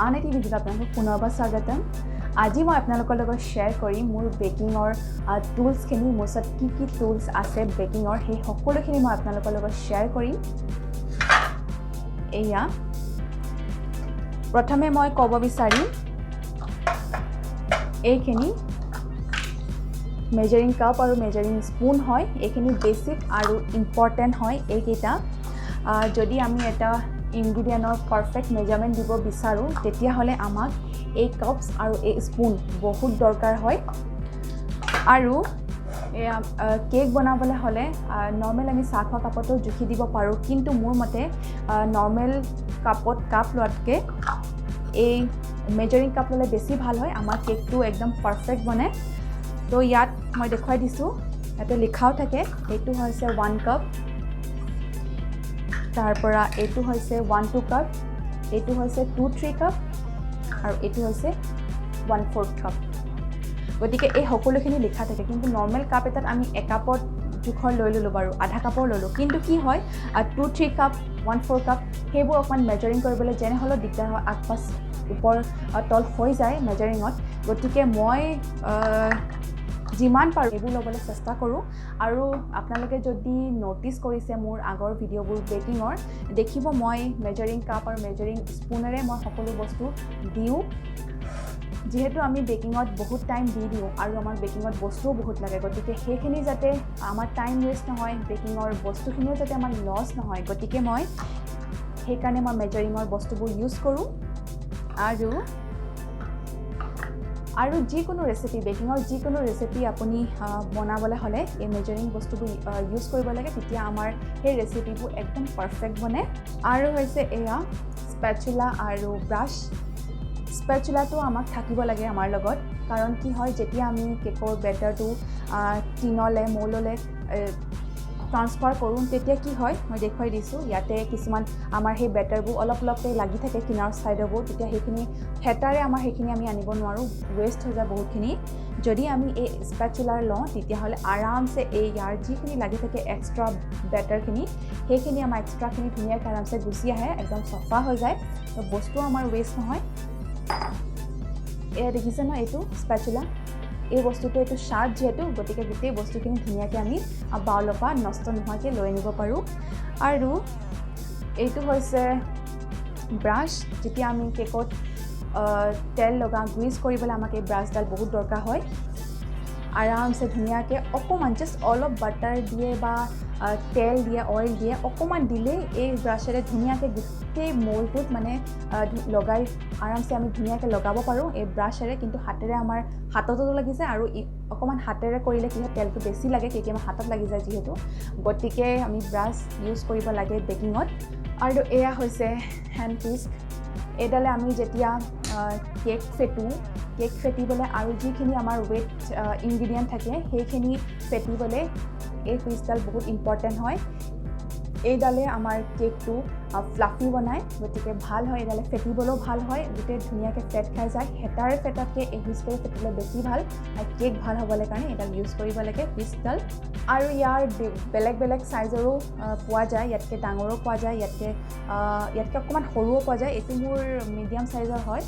আন এটি ভিডিঅ'ত আপোনালোকক পুনৰবাৰ স্বাগতম আজি মই আপোনালোকৰ লগত শ্বেয়াৰ কৰিম মোৰ বেকিঙৰ টুলছখিনি মোৰ ওচৰত কি টুলছ আছে বেকিঙৰ সেই সকলোখিনি মই আপোনালোকৰ লগত শ্বেয়াৰ কৰিম এয়া প্ৰথমে মই ক'ব বিচাৰিম এইখিনি মেজাৰিং কাপ আৰু মেজাৰিং স্পুন হয় এইখিনি বেছিক আৰু ইম্পৰ্টেণ্ট হয় এইকেইটা যদি আমি এটা ইনগ্ৰিডিয়েণ্টৰ পাৰফেক্ট মেজাৰমেণ্ট দিব বিচাৰোঁ তেতিয়াহ'লে আমাক এই কাপছ আৰু এই স্পুন বহুত দৰকাৰ হয় আৰু কেক বনাবলৈ হ'লে নৰ্মেল আমি চাহ খোৱা কাপতো জুখি দিব পাৰোঁ কিন্তু মোৰ মতে নৰ্মেল কাপত কাপ লোৱাতকৈ এই মেজাৰিং কাপ ল'লে বেছি ভাল হয় আমাৰ কেকটো একদম পাৰফেক্ট বনে তো ইয়াত মই দেখুৱাই দিছোঁ ইয়াতে লিখাও থাকে এইটো হৈছে 1 কাপ তাৰ পৰা এইটো হৈছে 1-2 কাপ এইটো হৈছে 2-3 কাপ আৰু এইটো হৈছে 1/4 কাপ গতিকে এই সকলোখিনি লিখা থাকে কিন্তু নৰ্মেল কাপ এটাত আমি একাপত জোখৰ লৈ ল'লোঁ বাৰু আধা কাপৰ ল'লোঁ কিন্তু কি হয় 2-3 কাপ 1/4 কাপ সেইবোৰ অকণমান মেজাৰিং কৰিবলৈ যেনে হ'লেও দিগদাৰ হয় আগপাছ ওপৰ তল হৈ যায় মেজাৰিঙত গতিকে মই যিমান পাৰোঁ এইবোৰ ল'বলৈ চেষ্টা কৰোঁ আৰু আপোনালোকে যদি ন'টিছ কৰিছে মোৰ আগৰ ভিডিঅ'বোৰ বেকিঙৰ দেখিব মই মেজাৰিং কাপ আৰু মেজাৰিং স্পুনেৰে মই সকলো বস্তু দিওঁ যিহেতু আমি বেকিঙত বহুত টাইম দি দিওঁ আৰু আমাৰ বেকিঙত বস্তুও বহুত লাগে গতিকে সেইখিনি যাতে আমাৰ টাইম ৱেষ্ট নহয় বেকিঙৰ বস্তুখিনিও যাতে আমাৰ লছ নহয় গতিকে মই সেইকাৰণে মই মেজাৰিঙৰ বস্তুবোৰ ইউজ কৰোঁ আৰু যিকোনো ৰেচিপি বেকিঙৰ যিকোনো ৰেচিপি আপুনি বনাবলৈ হ'লে এই মেজাৰিং বস্তুবোৰ ইউজ কৰিব লাগে তেতিয়া আমাৰ সেই ৰেচিপিবোৰ একদম পাৰফেক্ট বনে আৰু হৈছে এয়া স্পেচুলা আৰু ব্ৰাছ স্পেচুলাটো আমাক থাকিব লাগে আমাৰ লগত কাৰণ কি হয় যেতিয়া আমি কেকৰ বেটাৰটো টিনলৈ মৌললৈ ট্ৰান্সফাৰ কৰোঁ তেতিয়া কি হয় মই দেখুৱাই দিছোঁ ইয়াতে কিছুমান আমাৰ সেই বেটাৰবোৰ অলপ অলপকৈ লাগি থাকে কিনাৰ ছাইডৰবোৰ তেতিয়া সেইখিনি হেতাৰে আমাৰ সেইখিনি আমি আনিব নোৱাৰোঁ ৱেষ্ট হৈ যায় বহুতখিনি যদি আমি এই স্পেচুলাৰ লওঁ তেতিয়াহ'লে আৰামছে এই ইয়াৰ যিখিনি লাগি থাকে এক্সট্ৰা বেটাৰখিনি সেইখিনি আমাৰ এক্সট্ৰাখিনি ধুনীয়াকৈ আৰামছে গুচি আহে একদম চফা হৈ যায় তো বস্তু আমাৰ ৱেষ্ট নহয় এয়া দেখিছে ন এইটো স্পেচুলা এই বস্তুটো এইটো শ্বাৰ্প যিহেতু গতিকে গোটেই বস্তুখিনি ধুনীয়াকৈ আমি বাউলৰ পৰা নষ্ট নোহোৱাকৈ লৈ আনিব পাৰোঁ আৰু এইটো হৈছে ব্ৰাছ যেতিয়া আমি কেকত তেল লগাওঁ গ্ৰীজ কৰিবলৈ আমাক এই ব্ৰাছডাল বহুত দৰকাৰ হয় আৰামছে ধুনীয়াকৈ অকণমান জাষ্ট অলপ বাটাৰ দিয়ে বা তেল দিয়ে অইল দিয়ে অকণমান দিলেই এই ব্ৰাছেৰে ধুনীয়াকৈ গোটেই মৌলটোত মানে লগাই আৰামছে আমি ধুনীয়াকৈ লগাব পাৰোঁ এই ব্ৰাছেৰে কিন্তু হাতেৰে আমাৰ হাততো লাগি যায় আৰু অকণমান হাতেৰে কৰিলে কি হয় তেলটো বেছি লাগে কেতিয়াবা হাতত লাগি যায় যিহেতু গতিকে আমি ব্ৰাছ ইউজ কৰিব লাগে বেকিঙত আৰু এয়া হৈছে হেণ্ড হুইস্ক এইডালে আমি যেতিয়া কেক ফেটিবলৈ আৰু যিখিনি আমাৰ ৱেট ইনগ্ৰিডিয়েণ্ট থাকে সেইখিনি ফেটিবলৈ এই হুইস্কডাল বহুত ইম্পৰ্টেণ্ট হয় এইডালে আমাৰ কেকটো ফ্লাফি বনায় গতিকে ভাল হয় এইডালে ফেটিবলৈও ভাল হয় গোটেই ধুনীয়াকৈ ফেট খাই যায় হেতাৰে ফেটাতকৈ এই হুইস্কেৰে ফেটিলে বেছি ভাল আৰু কেক ভাল হ'বলৈ কাৰণে এইডাল ইউজ কৰিব লাগে হুইস্কডাল আৰু ইয়াৰ বেলেগ বেলেগ চাইজৰো পোৱা যায় ইয়াতকৈ ডাঙৰো পোৱা যায় ইয়াতকৈ অকণমান সৰুও পোৱা যায় এইটো মোৰ মিডিয়াম চাইজৰ হয়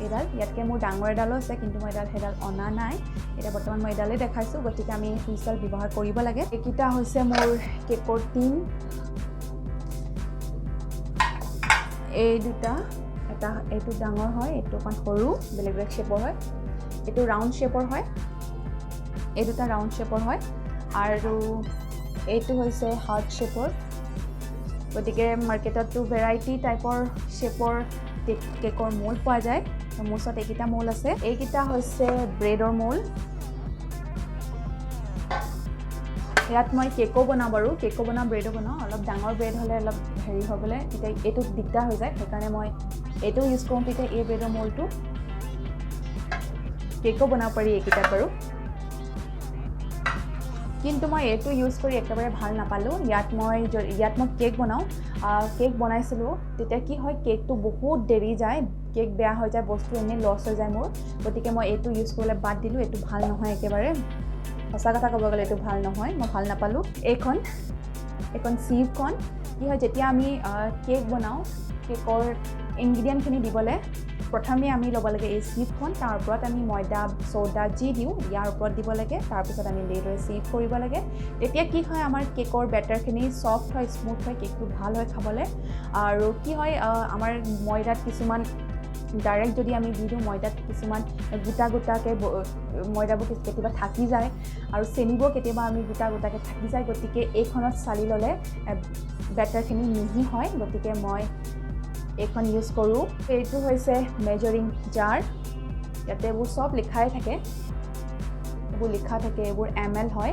এইডাল ইয়াতকৈ মোৰ ডাঙৰ এডালো আছে কিন্তু মই সেইডাল অনা নাই এতিয়া বৰ্তমান মই এইডালেই দেখাইছোঁ গতিকে আমি হুইস্কডাল ব্যৱহাৰ কৰিব লাগে এইকেইটা হৈছে মোৰ কেকৰ টিন এই দুটা এটা এইটো ডাঙৰ হয় এইটো অকণ সৰু বেলেগ বেলেগ শ্বেপৰ হয় এইটো ৰাউণ্ড শ্বেপৰ হয় এই দুটা ৰাউণ্ড শ্বেপৰ হয় আৰু এইটো হৈছে হাৰ্ট শ্বেপৰ গতিকে মাৰ্কেটততো ভেৰাইটি টাইপৰ শ্বেপৰ কেকৰ মৌল পোৱা যায় মোৰ ওচৰত এইকেইটা মৌল আছে এইকেইটা হৈছে ব্ৰেডৰ মৌল ইয়াত মই কেকো বনাওঁ বাৰু কেকো বনাওঁ ব্ৰেডো বনাওঁ অলপ ডাঙৰ ব্ৰেড হ'লে অলপ হেৰি হ'বলৈ তেতিয়া এইটো দিগদাৰ হৈ যায় সেইকাৰণে মই এইটো ইউজ কৰোঁ তেতিয়া এই ব্ৰেডৰ মৌলটো কেকো বনাব পাৰি এইকেইটাত বাৰু কিন্তু মই এইটো ইউজ কৰি একেবাৰে ভাল নাপালোঁ ইয়াত মই কেক বনাওঁ কেক বনাইছিলোঁ তেতিয়া কি হয় কেকটো বহুত দেৰি যায় কেক বেয়া হৈ যায় বস্তু এনেই লছ হৈ যায় মোৰ গতিকে মই এইটো ইউজ কৰিবলৈ বাদ দিলোঁ এইটো ভাল নহয় একেবাৰে সঁচা কথা ক'ব গ'লে এইটো ভাল নহয় মই ভাল নাপালোঁ এইখন চিভখন কি হয় যেতিয়া আমি কেক বনাওঁ কেকৰ ইনগ্ৰিডিয়েণ্টখিনি দিবলৈ প্ৰথমে আমি ল'ব লাগে এই চিপখন তাৰ ওপৰত আমি ময়দা সোডা যি দিওঁ ইয়াৰ ওপৰত দিব লাগে তাৰপিছত আমি লেইৰে চিপ কৰিব লাগে তেতিয়া কি হয় আমাৰ কেকৰ বেটাৰখিনি সফট হয় স্মুথ হয় কেকটো ভাল হয় খাবলৈ আৰু কি হয় আমাৰ ময়দাত কিছুমান ডাইৰেক্ট যদি আমি দি দিওঁ ময়দাত কিছুমান গোটাকৈ ময়দাবোৰ কেতিয়াবা থাকি যায় আৰু চেনিবোৰ কেতিয়াবা আমি গোটাকৈ থাকি যায় গতিকে এইখনত চালি ল'লে বেটাৰখিনি মিহি হয় গতিকে মই এইখন ইউজ কৰোঁ এইটো হৈছে মেজাৰিং জাৰ ইয়াতে এইবোৰ চব লিখাই থাকে এইবোৰ লিখা থাকে এইবোৰ ml হয়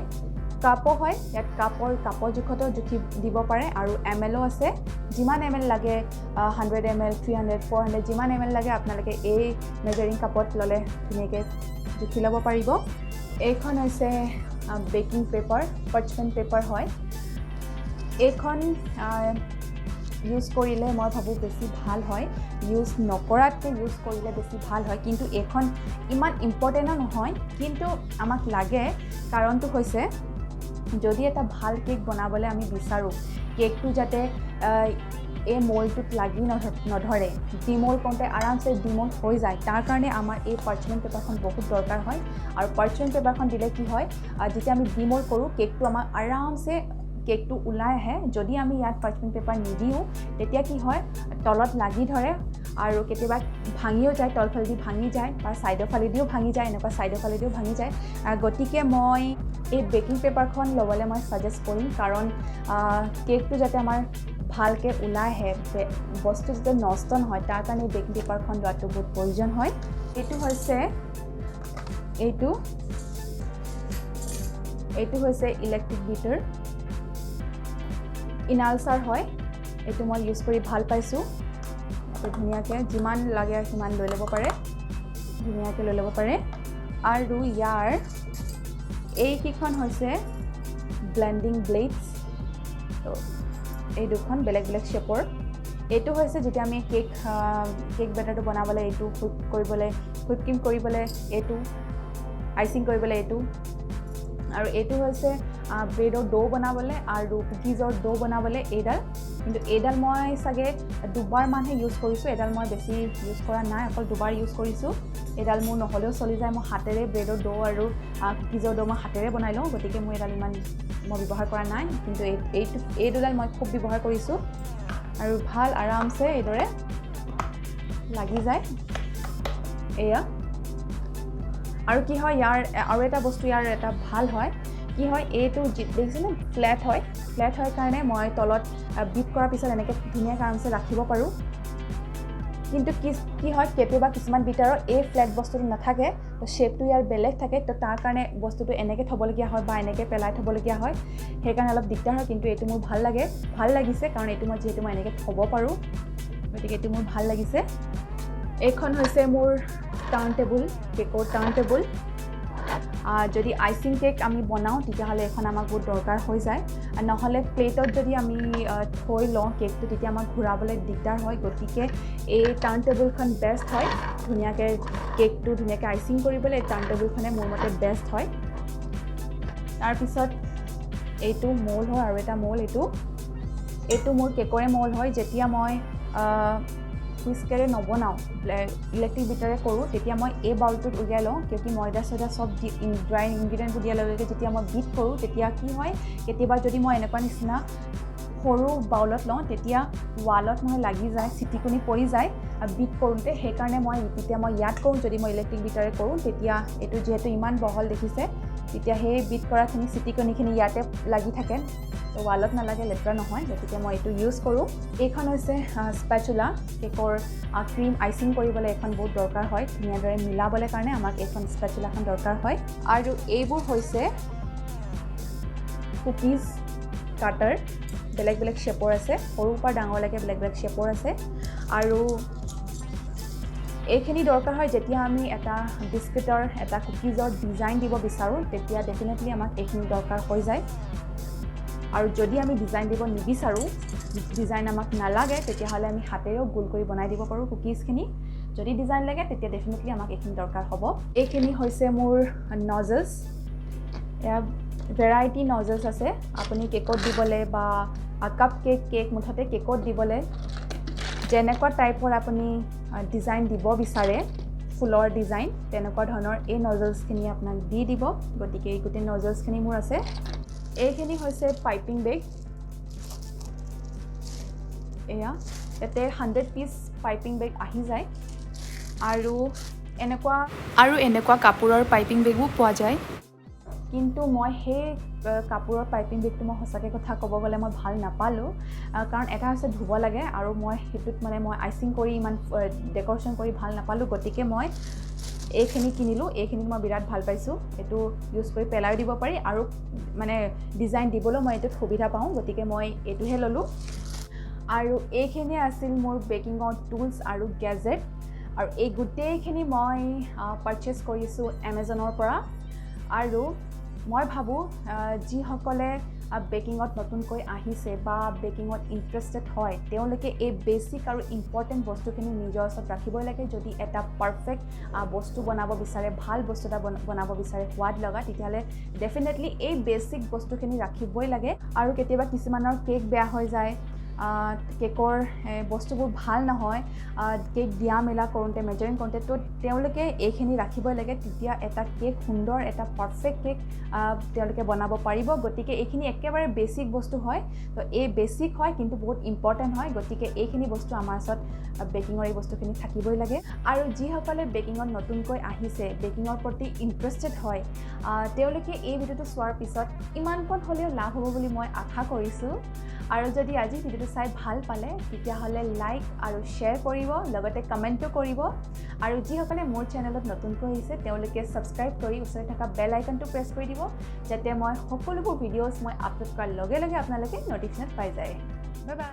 কাপো হয় ইয়াত কাপৰ জোখতো জুখি দিব পাৰে আৰু ml আছে যিমান ml লাগে 100 ml 300 400 যিমান ml লাগে আপোনালোকে এই মেজাৰিং কাপত ল'লে ধুনীয়াকৈ জুখি ল'ব পাৰিব এইখন হৈছে বেকিং পেপাৰ পাৰ্চমেণ্ট পেপাৰ হয় এইখন ইউজ কৰিলে মই ভাবোঁ বেছি ভাল হয় ইউজ নকৰাতকৈ ইউজ কৰিলে বেছি ভাল হয় কিন্তু এইখন ইমান ইম্পৰ্টেণ্টো নহয় কিন্তু আমাক লাগে কাৰণটো হৈছে যদি এটা ভাল কেক বনাবলৈ আমি বিচাৰোঁ কেকটো যাতে এই মোল্ডটোত লাগি নধৰে ডিমোল্ড কৰোঁতে আৰামছে ডিমোল্ড হৈ যায় তাৰ কাৰণে আমাৰ এই পাৰ্চমেণ্ট পেপাৰখন বহুত দৰকাৰ হয় আৰু পাৰ্চমেণ্ট পেপাৰখন দিলে কি হয় যেতিয়া আমি ডিমোল্ড কৰোঁ কেকটো আমাৰ আৰামছে কেকটো ওলাই আহে যদি আমি ইয়াত পাৰ্চমেণ্ট পেপাৰ নিদিওঁ তেতিয়া কি হয় তলত লাগি ধৰে আৰু কেতিয়াবা ভাঙিও যায় তলফালেদি ভাঙি যায় বা ছাইডৰ ফালেদিও ভাঙি যায় এনেকুৱা ছাইডৰ ফালেদিও ভাঙি যায় গতিকে মই এই বেকিং পেপাৰখন ল'বলৈ মই ছাজেষ্ট কৰিম কাৰণ কেকটো যাতে আমাৰ ভালকৈ ওলাই আহে বস্তু যাতে নষ্ট নহয় তাৰ কাৰণে বেকিং পেপাৰখন লোৱাটো বহুত প্ৰয়োজন হয় এইটো হৈছে ইলেক্ট্ৰিক বিটাৰ ইনালচাৰ হয় এইটো মই ইউজ কৰি ভাল পাইছোঁ ধুনীয়াকৈ যিমান লাগে সিমান লৈ ল'ব পাৰে ধুনীয়াকৈ লৈ ল'ব পাৰে আৰু ইয়াৰ এইকেইখন হৈছে ব্লেণ্ডিং ব্লেডছ তো এই দুখন বেলেগ বেলেগ শ্বেপৰ এইটো হৈছে যেতিয়া আমি কেক বেটাৰটো বনাবলৈ এইটো হুইপ ক্ৰীম কৰিবলৈ এইটো আইচিং কৰিবলৈ এইটো আৰু এইটো হৈছে ব্ৰেডৰ ডো বনাবলৈ আৰু কুকিজৰ ডো বনাবলৈ এইডাল কিন্তু এইডাল মই চাগে দুবাৰমানহে ইউজ কৰিছোঁ এডাল মই বেছি ইউজ কৰা নাই অকল দুবাৰ ইউজ কৰিছোঁ এইডাল মোৰ নহ'লেও চলি যায় মই হাতেৰে ব্ৰেডৰ ডো আৰু কুকিজৰ ডো মই হাতেৰে বনাই লওঁ গতিকে মই এইডাল ইমান মই ব্যৱহাৰ কৰা নাই কিন্তু এই দুডাল মই খুব ব্যৱহাৰ কৰিছোঁ আৰু ভাল আৰামছে এইদৰে লাগি যায় এয়া আৰু কি হয় ইয়াৰ আৰু এটা বস্তু ইয়াৰ এটা ভাল হয় কি হয় এইটো দেখিছেনে ফ্লেট হয় কাৰণে মই তলত বিট কৰাৰ পিছত এনেকৈ ধুনীয়াকৈ আৰামছে ৰাখিব পাৰোঁ কিন্তু কি হয় কেতিয়াবা কিছুমান বিটাৰৰ এই ফ্লেট বস্তুটো নাথাকে তো শ্বেপটো ইয়াৰ বেলেগ থাকে তো তাৰ কাৰণে বস্তুটো এনেকৈ থ'বলগীয়া হয় বা এনেকৈ পেলাই থ'বলগীয়া হয় সেইকাৰণে অলপ দিগদাৰ হয় কিন্তু এইটো মোৰ ভাল লাগিছে কাৰণ এইটো মই যিহেতু মই এনেকৈ থ'ব পাৰোঁ গতিকে এইটো মোৰ ভাল লাগিছে এইখন হৈছে মোৰ টাৰ্ণ টেবুল কেকৰ টাৰ্ণ টেবুল যদি আইচিং কেক আমি বনাওঁ তেতিয়াহ'লে এখন আমাক বহুত দৰকাৰ হৈ যায় নহ'লে প্লেটত যদি আমি থৈ লওঁ কেকটো তেতিয়া আমাক ঘূৰাবলৈ দিগদাৰ হয় গতিকে এই টাৰ্ণ টেবুলখন বেষ্ট হয় ধুনীয়াকৈ কেকটো ধুনীয়াকৈ আইচিং কৰিবলৈ এই টাৰ্ণ টেবুলখনে মোৰ মতে বেষ্ট হয় তাৰপিছত এইটো মৌল হয় আৰু এটা মৌল এইটো মোৰ কেকৰে মৌল হয় যেতিয়া মই হুইস্কেৰে নবনাওঁ ইলেক্ট্ৰিক বিটাৰে কৰোঁ তেতিয়া মই এই বাউলটোত উলিয়াই লওঁ কিয়কি ময়দা চয়দা চব ড্ৰাই ইনগ্ৰিডিয়েণ্টবোৰ দিয়াৰ লগে লগে যেতিয়া মই বিট কৰোঁ তেতিয়া কি হয় কেতিয়াবা যদি মই এনেকুৱা নিচিনা সৰু বাউলত লওঁ তেতিয়া ৱালত নহয় লাগি যায় চিটিকনি পৰি যায় বিট কৰোঁতে সেইকাৰণে যেতিয়া মই ইয়াত কৰোঁ যদি মই ইলেক্ট্ৰিক বিটাৰে কৰোঁ তেতিয়া এইটো যিহেতু ইমান বহল দেখিছে তেতিয়া সেই বিট কৰাখিনি চিটিকনিখিনি ইয়াতে লাগি থাকে তো ৱালত নালাগে লেতেৰা নহয় গতিকে মই এইটো ইউজ কৰোঁ এইখন হৈছে স্পেচুলা কেকৰ ক্ৰীম আইচিং কৰিবলৈ এখন বহুত দৰকাৰ হয় ধুনীয়াদৰে মিলাবলৈ কাৰণে আমাক এইখন স্পেচুলাখন দৰকাৰ হয় আৰু এইবোৰ হৈছে কুকিজ কাটাৰ বেলেগ বেলেগ শ্বেপৰ আছে সৰুৰ পৰা ডাঙৰলৈকে বেলেগ বেলেগ শ্বেপৰ আছে আৰু এইখিনি দৰকাৰ হয় যেতিয়া আমি এটা বিস্কুটৰ এটা কুকিজৰ ডিজাইন দিব বিচাৰোঁ তেতিয়া ডেফিনেটলি আমাক এইখিনি দৰকাৰ হৈ যায় আৰু যদি আমি ডিজাইন দিব নিবিচাৰোঁ ডিজাইন আমাক নালাগে তেতিয়াহ'লে আমি হাতেৰেও গোল কৰি বনাই দিব পাৰোঁ কুকিজখিনি যদি ডিজাইন লাগে তেতিয়া ডেফিনেটলি আমাক এইখিনি দৰকাৰ হ'ব এইখিনি হৈছে মোৰ নজেলছ এয়া ভেৰাইটি নজেলছ আছে আপুনি কেকত দিবলৈ বা কাপ কেক মুঠতে কেকত দিবলৈ যেনেকুৱা টাইপৰ আপুনি ডিজাইন দিব বিচাৰে ফুলৰ ডিজাইন তেনেকুৱা ধৰণৰ এই নজলছখিনি আপোনাক দি দিব গতিকে এই গোটেই নজলছখিনি মোৰ আছে এইখিনি হৈছে পাইপিং বেগ এয়া এতে 100 পিস পাইপিং বেগ আহি যায় আৰু এনেকুৱা কাপোৰৰ পাইপিং বেগো পোৱা যায় কিন্তু মই সেই কাপোৰৰ পাইপিং বেগটো মই সঁচাকৈ কথা ক'ব গ'লে মই ভাল নাপালোঁ কাৰণ এটা হৈছে ধুব লাগে আৰু মই সেইটোত মানে মই আইচিং কৰি ইমান ডেকৰেশ্যন কৰি ভাল নাপালোঁ গতিকে মই এইখিনি কিনিলোঁ এইখিনিত মই বিৰাট ভাল পাইছোঁ এইটো ইউজ কৰি পেলাই দিব পাৰি আৰু মানে ডিজাইন দিবলৈ মই এইটোত সুবিধা পাওঁ গতিকে মই এইটোহে ল'লোঁ আৰু এইখিনি আছিল মোৰ বেকিঙৰ টুলছ আৰু গেজেট আৰু এই গোটেইখিনি মই পাৰচেজ কৰিছোঁ এমাজনৰ পৰা আৰু মই ভাবোঁ যিসকলে বেকিঙত নতুনকৈ আহিছে বা বেকিঙত ইণ্টাৰেষ্টেড হয় তেওঁলোকে এই বেছিক আৰু ইম্পৰ্টেণ্ট বস্তুখিনি নিজৰ ওচৰত ৰাখিবই লাগে যদি এটা পাৰফেক্ট বস্তু বনাব বিচাৰে ভাল বস্তু এটা বনাব বিচাৰে সোৱাদ লগা তেতিয়াহ'লে ডেফিনেটলি এই বেছিক বস্তুখিনি ৰাখিবই লাগে আৰু কেতিয়াবা কিছুমানৰ কেক বেয়া হৈ যায় কেকৰ বস্তুবোৰ ভাল নহয় কেক দিয়া মেলা কৰোঁতে মেজাৰিং কৰোঁতে তো তেওঁলোকে এইখিনি ৰাখিবই লাগে তেতিয়া এটা কেক সুন্দৰ এটা পাৰফেক্ট কেক তেওঁলোকে বনাব পাৰিব গতিকে এইখিনি একেবাৰে বেছিক বস্তু হয় তো এই বেছিক হয় কিন্তু বহুত ইম্পৰ্টেণ্ট হয় গতিকে এইখিনি বস্তু আমাৰ ওচৰত বেকিঙৰ এই বস্তুখিনি থাকিবই লাগে আৰু যিসকলে বেকিঙত নতুনকৈ আহিছে বেকিঙৰ প্ৰতি ইণ্টাৰেষ্টেড হয় তেওঁলোকে এই ভিডিঅ'টো চোৱাৰ পিছত ইমানকণ হ'লেও লাভ হ'ব বুলি মই আশা কৰিছোঁ আৰু যদি আজি ভিডিঅ'টো চাই ভাল পালে তেতিয়াহ'লে লাইক আৰু শ্বেয়াৰ কৰিব লগতে কমেণ্টো কৰিব আৰু যিসকলে মোৰ চেনেলত নতুনকৈ আহিছে তেওঁলোকে ছাবস্ক্ৰাইব কৰি ওচৰত থকা বেল আইকনটো প্ৰেছ কৰি দিব যাতে মই সকলোবোৰ ভিডিঅ'ছ মই আপলোড কৰাৰ লগে লগে আপোনালোকে ন'টিফিকেশ্যন পাই যায় বাই বাই